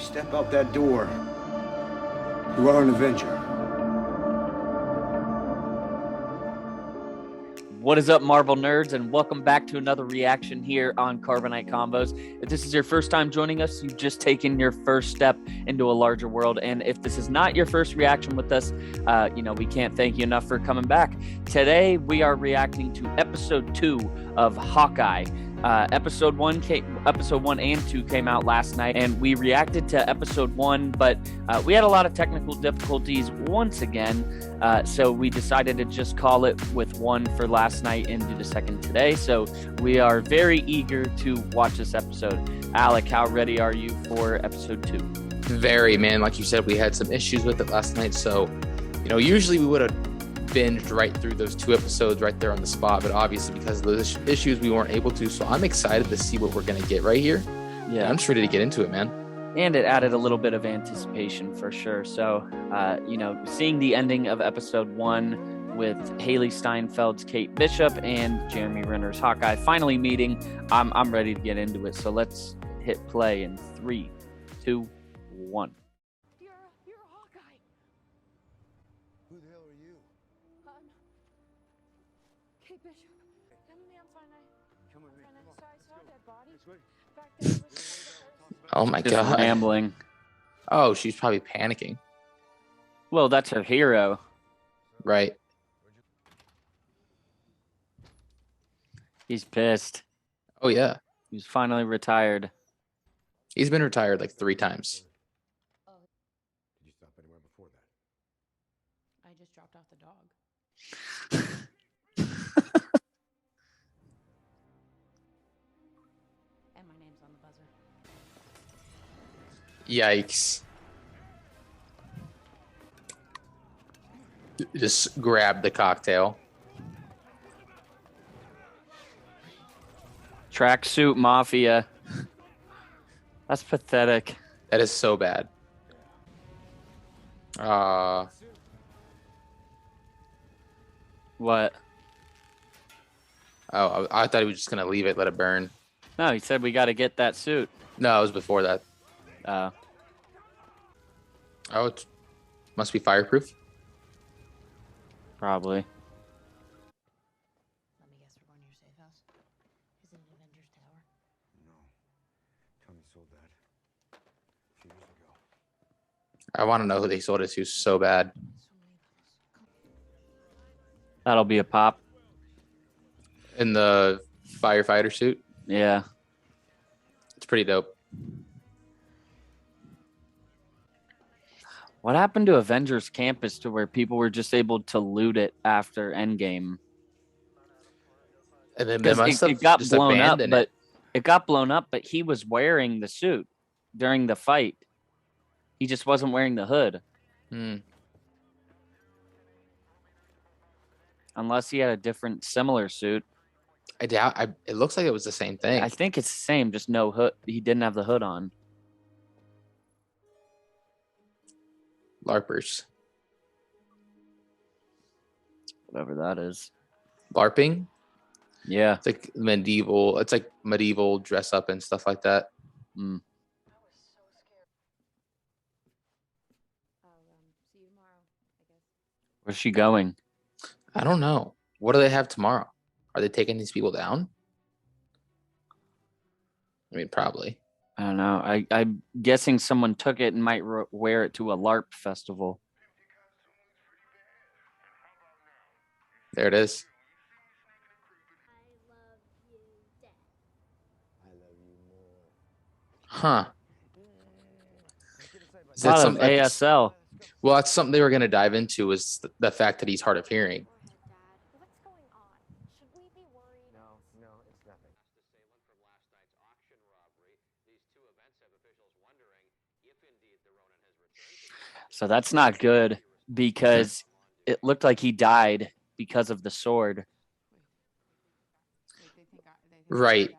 Step out that door. You are an Avenger. What is up, Marvel nerds, and welcome back to another reaction here on Carbonite Convos. If this is your first time joining us, you've just taken your first step into a larger world. And if this is not your first reaction with us, we can't thank you enough for coming back. Today, we are reacting to episode 2 of Hawkeye. Episode 1 and 2 came out last night, and we reacted to episode 1, but we had a lot of technical difficulties once again, so we decided to just call it with 1 for last night and do the second today. So we are very eager to watch this episode. Alec, how ready are you for episode 2? Very, man. Like you said, we had some issues with it last night, so usually we would have binged right through those 2 episodes right there on the spot, but obviously because of those issues we weren't able to. So I'm excited to see what we're going to get right here. Yeah, I'm just ready to get into it, man. And it added a little bit of anticipation for sure. So seeing the ending of episode 1 with Haley Steinfeld's Kate Bishop and Jeremy Renner's Hawkeye finally meeting, I'm ready to get into it. So let's hit play in 3, 2, 1. You're Hawkeye. Who the hell are you? Kate Bishop. Come with me, I'm fine. Come with me. I saw a dead body. Back there was Oh my Just god. rambling. Oh, she's probably panicking. Well, that's her hero. Right. He's pissed. Oh yeah. He's finally retired. He's been retired like 3 times. Did you stop anywhere before that? I just dropped off the dog. And my name's on the buzzer. Yikes. Just grab the cocktail. Tracksuit Mafia. That's pathetic. That is so bad. What? Oh, I thought he was just gonna leave it, let it burn. No, he said we got to get that suit. No, it was before that. Uh, Oh, it must be fireproof. probably. Let me guess, we're going to your safe house? Is it an Avengers Tower? No. Tony sold that a few years ago. I want to know who they sold it to so bad. So many levels. That'll be a pop. In the firefighter suit. Yeah. It's pretty dope. What happened to Avengers Campus to where people were just able to loot it after Endgame? And then they Because must have it got just blown up, abandoned but it got blown up, but he was wearing the suit during the fight. He just wasn't wearing the hood. Hmm. Unless he had a different similar suit. I doubt. It looks like it was the same thing. I think it's the same, just no hood. He didn't have the hood on. LARPers. Whatever that is. LARPing. Yeah. It's like medieval. It's like medieval dress up and stuff like that. Mm. I'll see you tomorrow, I guess. Where's she going? I don't know. What do they have tomorrow? Are they taking these people down? I mean, probably. I don't know. I'm guessing someone took it and might wear it to a LARP festival. There it is. I love you more. Huh. Is A lot of something like- ASL. Well, that's something they were going to dive into, was the fact that he's hard of hearing. What's going on? Should we be worried? No, it's nothing. So that's not good because it looked like he died because of the sword. Right.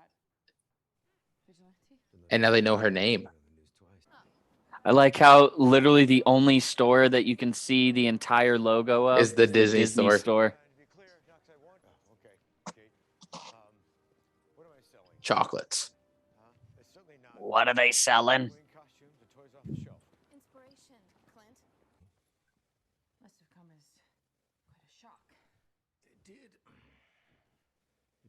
And now they know her name. I like how literally the only store that you can see the entire logo of Is the Disney store. What am I selling? Chocolates. It's certainly not What are they selling? Halloween costumes at Toys R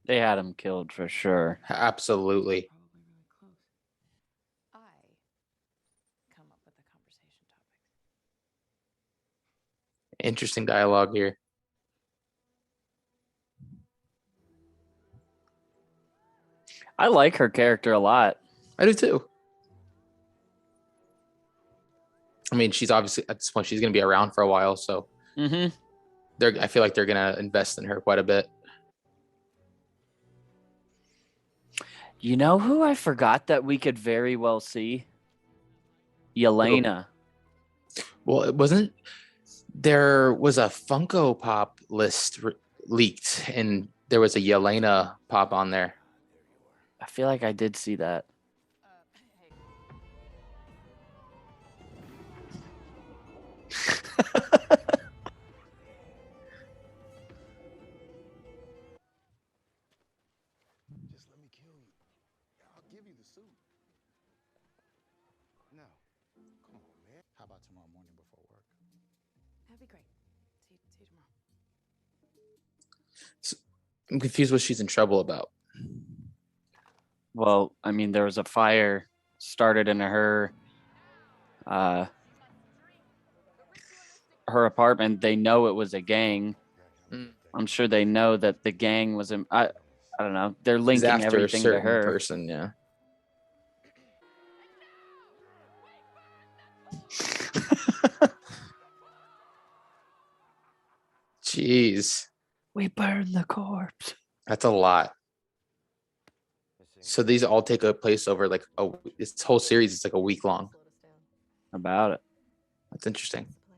They had him killed for sure. Absolutely. Probably really close. I come up with the conversation topics. Interesting dialogue here. I like her character a lot. I do too. I mean, she's obviously at this point she's going to be around for a while, so Mm-hmm. I feel like they're going to invest in her quite a bit. You know who I forgot that we could very well see? Yelena. Well, it wasn't. There was a Funko Pop list leaked, and there was a Yelena pop on there. I feel like I did see that. Hey, Just let me kill you. I'll give you the suit. No. Come on, man. How about tomorrow morning before work? that'd be great. See you tomorrow. I'm confused what she's in trouble about. Well, I mean, there was a fire started in her apartment. They know it was a gang. Mm. I'm sure they know that the gang was in. I don't know. They're She's linking after a everything to certain her. person, yeah. Jeez, We burned the corpse. that's a lot. So these all take a place over like this whole series is like a week long. Slow us down. About it. That's interesting. Let's play.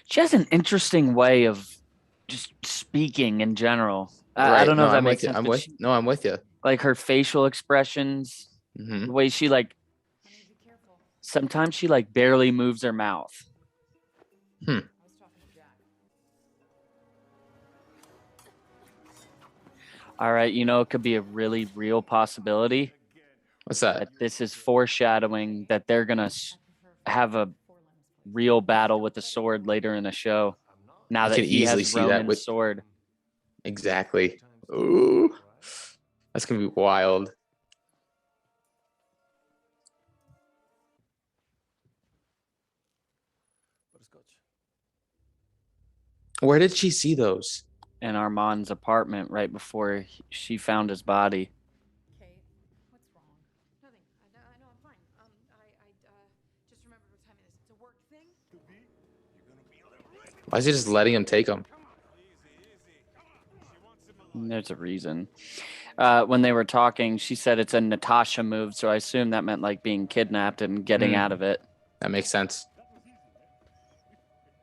She has an interesting way of just speaking in general. I Right. don't know No, if that I'm makes with you. sense. I'm but with. she- No, I'm with you. like her facial expressions, Hmm. the way she like Honey, be careful. sometimes she like barely moves her mouth. I was talking to Jack. All right, you know, it could be a really real possibility What's that? that this is foreshadowing that they're gonna I prefer have a 4 limbs, please. real battle with the sword later in the show. Now I that could he easily has see that Roman's with- sword. Exactly. Ooh, that's gonna be wild. Where did she see those? In Armand's apartment right before she found his body. Kate, what's wrong? Nothing. I know I'm fine. Just remembered what time it is. It's a work thing. Why is he just letting him take them? There's a reason. When they were talking, she said it's a Natasha move, so I assume that meant like being kidnapped and getting out of it. That makes sense.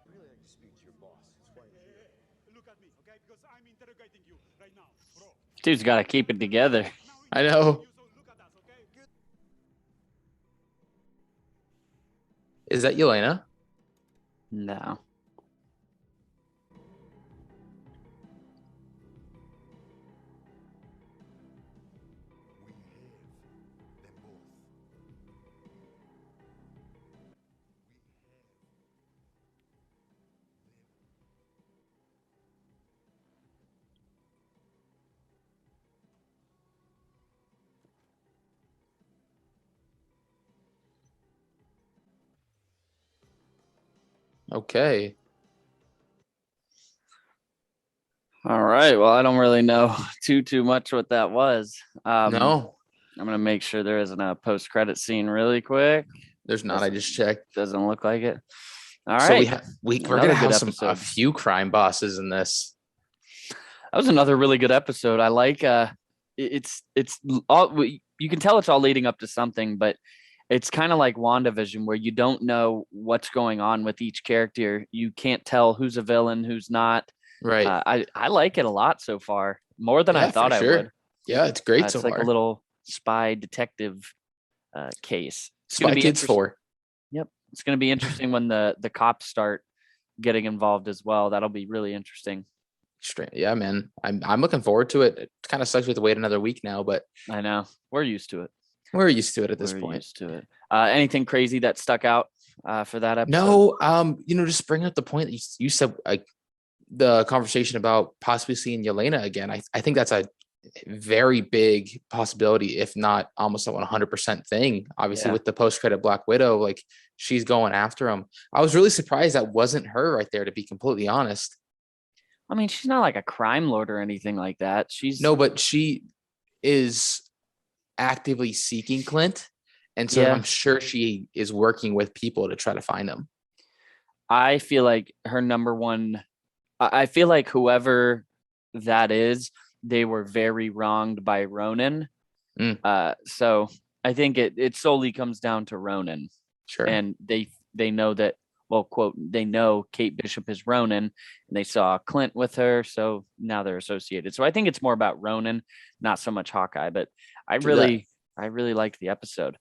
Really like to speak to your boss. That's why I'm here. Look at me, okay? Because I'm interrogating you right now, bro. Dude's got to keep it together. I know. You, so look at us, okay? Is that Yelena? No. We have them both. Okay. All right. Well, I don't really know too much what that was. No, I'm gonna make sure there isn't a post-credit scene really quick. there's not. I just checked. Doesn't look like it. All So right. we're Another gonna good have a episode. few crime bosses in this. That was another really good episode. I like it's all you can tell it's all leading up to something, but it's kind of like WandaVision where you don't know what's going on with each character. You can't tell who's a villain, who's not. Right. I like it a lot so far, more than I Yeah, thought for I sure. would. Yeah, it's great so It's like far. a little spy detective case. It's Spy gonna be Kids interest- 4. Yep, it's going to be interesting when the cops start getting involved as well. That'll be really interesting. Yeah, man. I'm looking forward to it. It kind of sucks we have to wait another week now, but I know we're used to it. We're used to it at this We're point. used to it. Anything crazy that stuck out for that episode? No, just bring up the point that you said, like the conversation about possibly seeing Yelena again. I think that's a very big possibility, if not almost a 100% thing. Obviously, with the post-credit Black Widow, like she's going after him. I was really surprised that wasn't her right there, to be completely honest. I mean, she's not like a crime lord or anything like that. No, but she is actively seeking Clint, and so I'm sure she is working with people to try to find him. I feel like her number one, I feel like whoever that is, they were very wronged by Ronan. So I think it solely comes down to Ronan. Sure. And they know that, well, quote, they know Kate Bishop is Ronan, and they saw Clint with her, so now they're associated. So I think it's more about Ronan, not so much Hawkeye. But I really liked the episode.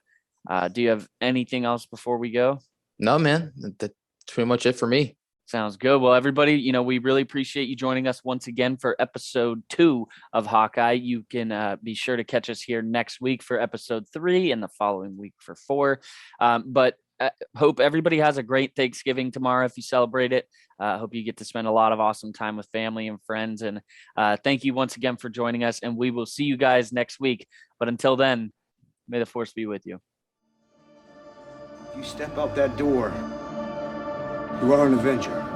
Do you have anything else before we go? No, man. That's pretty much it for me. Sounds good. Well, everybody, we really appreciate you joining us once again for episode 2 of Hawkeye. You can be sure to catch us here next week for episode 3 and the following week for 4. But hope everybody has a great Thanksgiving tomorrow if you celebrate it. Hope you get to spend a lot of awesome time with family and friends. And thank you once again for joining us. And we will see you guys next week. But until then, may the force be with you. If you step out that door, you are an Avenger.